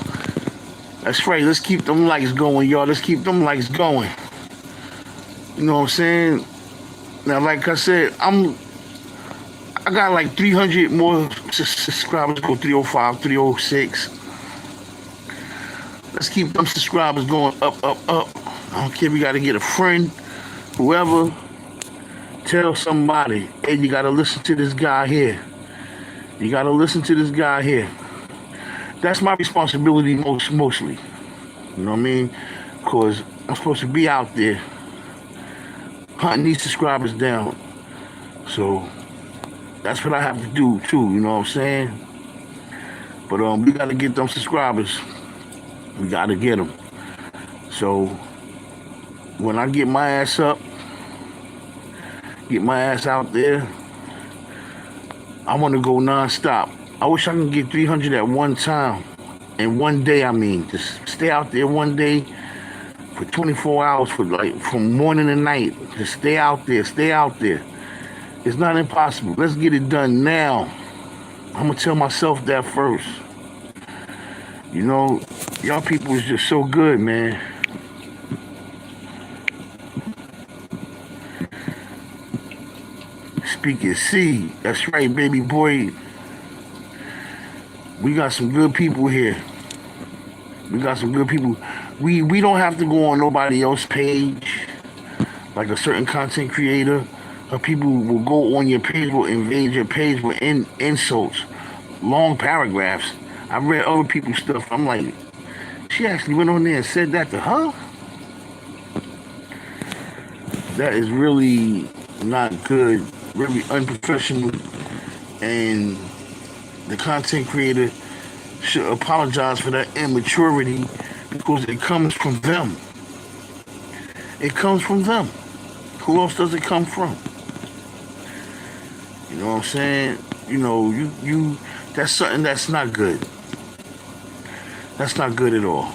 That's right. Let's keep them lights going, y'all. Let's keep them lights going. You know what I'm saying? Now, like I said, I got like 300 more subscribers. Go 305, 306. Let's keep them subscribers going up, up, up. I don't care if you got to get a friend, whoever. Tell somebody, hey, you got to listen to this guy here. You got to listen to this guy here. That's my responsibility mostly. You know what I mean? Because I'm supposed to be out there hunting these subscribers down. So that's what I have to do too, you know what I'm saying? But we got to get them subscribers. We got to get them. So when I get my ass up, get my ass out there, I want to go non-stop. I wish I could get 300 at one time. In one day, I mean. Just stay out there one day for 24 hours, from morning to night. Just stay out there, stay out there. It's not impossible. Let's get it done now. I'm going to tell myself that first. You know, y'all people is just so good, man. Speaking C, that's right, baby boy. We got some good people here. We got some good people. We don't have to go on nobody else's page, like a certain content creator. Or people will go on your page, will invade your page with insults, long paragraphs. I read other people's stuff. I'm like, she actually went on there and said that to her? That is really not good, really unprofessional, and the content creator should apologize for that immaturity because it comes from them. It comes from them. Who else does it come from? You know what I'm saying? You know, you that's something that's not good. That's not good at all.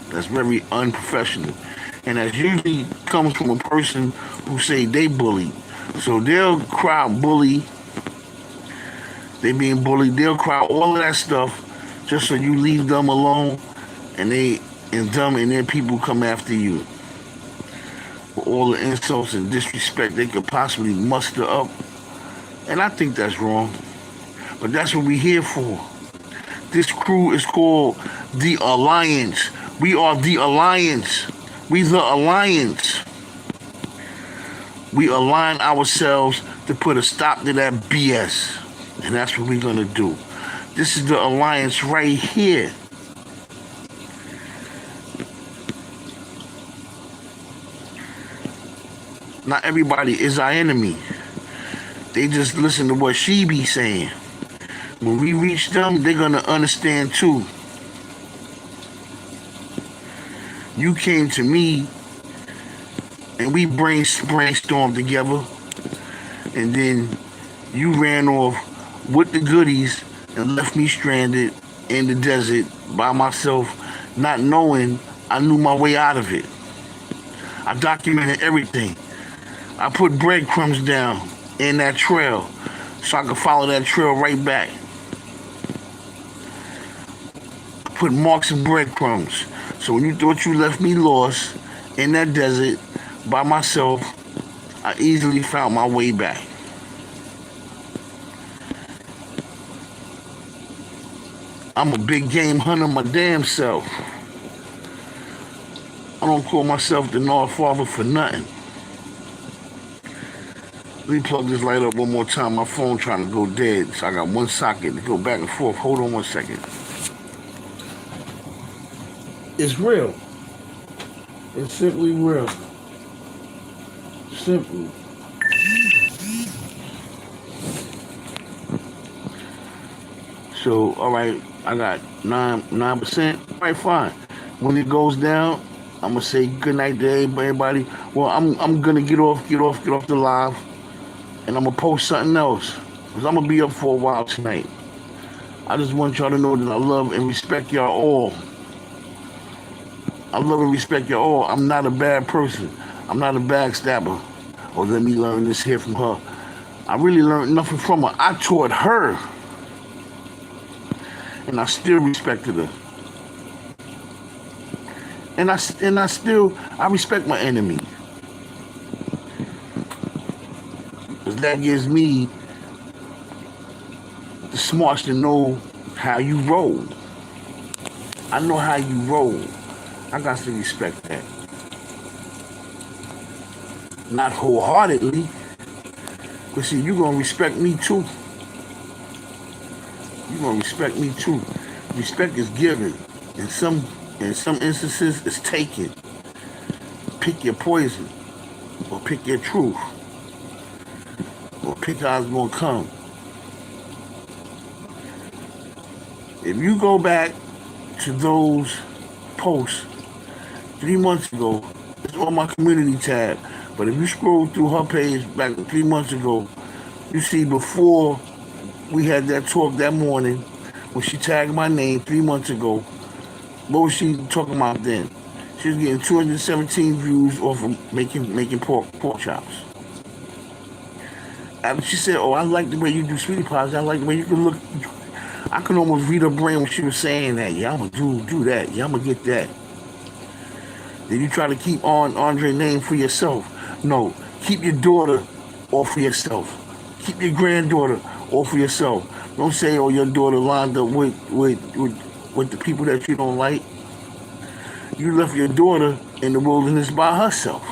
That's very unprofessional. And that usually comes from a person who say they bullied. So they'll cry bully. They being bullied. They'll cry all of that stuff just so you leave them alone, and them and their people come after you. For all the insults and disrespect they could possibly muster up. And I think that's wrong. But that's what we're here for. This crew is called The Alliance. We are The Alliance. We The Alliance. We align ourselves to put a stop to that BS. And that's what we're going to do. This is The Alliance right here. Not everybody is our enemy. They just listen to what she be saying. When we reach them, they're going to understand too. You came to me and we brainstormed together, and then You ran off with the goodies and left me stranded in the desert by myself, not knowing I knew my way out of it. I documented everything. I put breadcrumbs down in that trail so I could follow that trail right back. I put marks of breadcrumbs. So when you thought you left me lost in that desert by myself, I easily found my way back. I'm a big game hunter my damn self. I don't call myself the North Father for nothing. Let me plug this light up one more time. My phone trying to go dead, so I got one socket to go back and forth. Hold on one second. It's real. It's simply real. Simple. So, all right, I got 9%. All right, fine. When it goes down, I'm gonna say good night to everybody. Well, I'm gonna get off the live, and I'm gonna post something else because I'm gonna be up for a while tonight. I just want y'all to know that I love and respect y'all all. I love and respect y'all all. I'm not a bad person. I'm not a backstabber. Or let me learn this here from her. I really learned nothing from her. I taught her, and I still respected her. And I respect my enemy. Because that gives me the smarts to know how you roll. I know how you roll. I got to respect that. Not wholeheartedly, but see, you're going to respect me too. You're going to respect me too. Respect is given. In some instances, it's taken. Pick your poison, or pick your truth, or pick how it's going to come. If you go back to those posts 3 months ago, it's on my community tab. But if you scroll through her page back 3 months ago, you see before we had that talk that morning, when she tagged my name 3 months ago, what was she talking about then? She was getting 217 views off of making pork chops. After she said, "Oh, I like the way you do sweetie pies. I like the way you can look." I could almost read her brain when she was saying that. Yeah, I'm gonna do that. Yeah, I'm gonna get that. Then you try to keep on Andre's name for yourself. No, keep your daughter all for yourself. Keep your granddaughter all for yourself. Don't say, "Oh, your daughter lined up with the people that you don't like." You left your daughter in the wilderness by herself.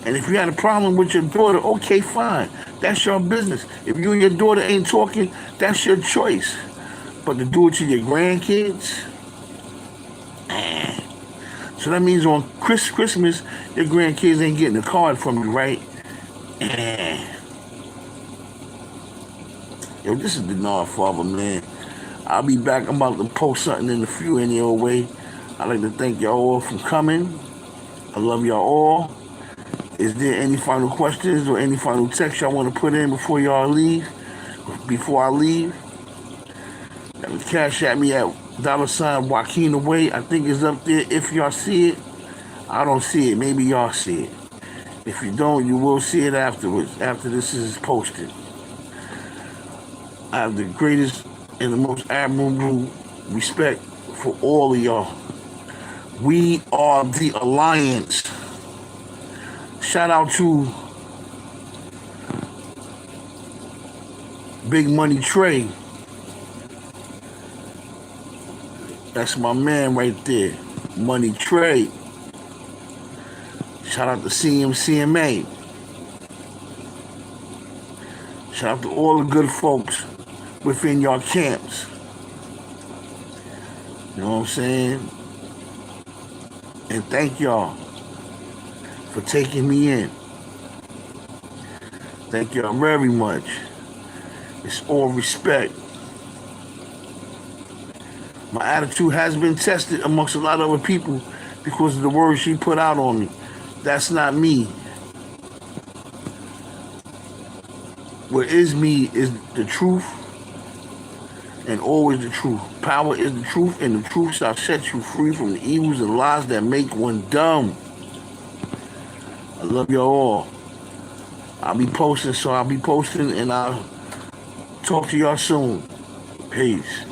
And if you had a problem with your daughter, okay, fine. That's your business. If you and your daughter ain't talking, that's your choice. But to do it to your grandkids, so that means on Christmas, your grandkids ain't getting a card from you, right? Yo, this is the Nard Father, man. I'll be back. I'm about to post something in a few any old way. I'd like to thank y'all all for coming. I love y'all all. Is there any final questions or any final text y'all want to put in before y'all leave? Before I leave, cash at me at $WakeinaWay. I think it's up there. If y'all see it, I don't see it. Maybe y'all see it. If you don't, you will see it afterwards, after this is posted. I have the greatest and the most admirable respect for all of y'all. We are the Alliance. Shout out to Big Money Trey. That's my man right there. Money Trey. Shout out to CMA. Shout out to all the good folks within your camps. You know what I'm saying? And thank y'all for taking me in. Thank y'all very much. It's all respect. My attitude has been tested amongst a lot of other people because of the words she put out on me. That's not me. What is me is the truth and always the truth. Power is the truth, and the truth shall set you free from the evils and lies that make one dumb. I love y'all all. I'll be posting, and I'll talk to y'all soon. Peace.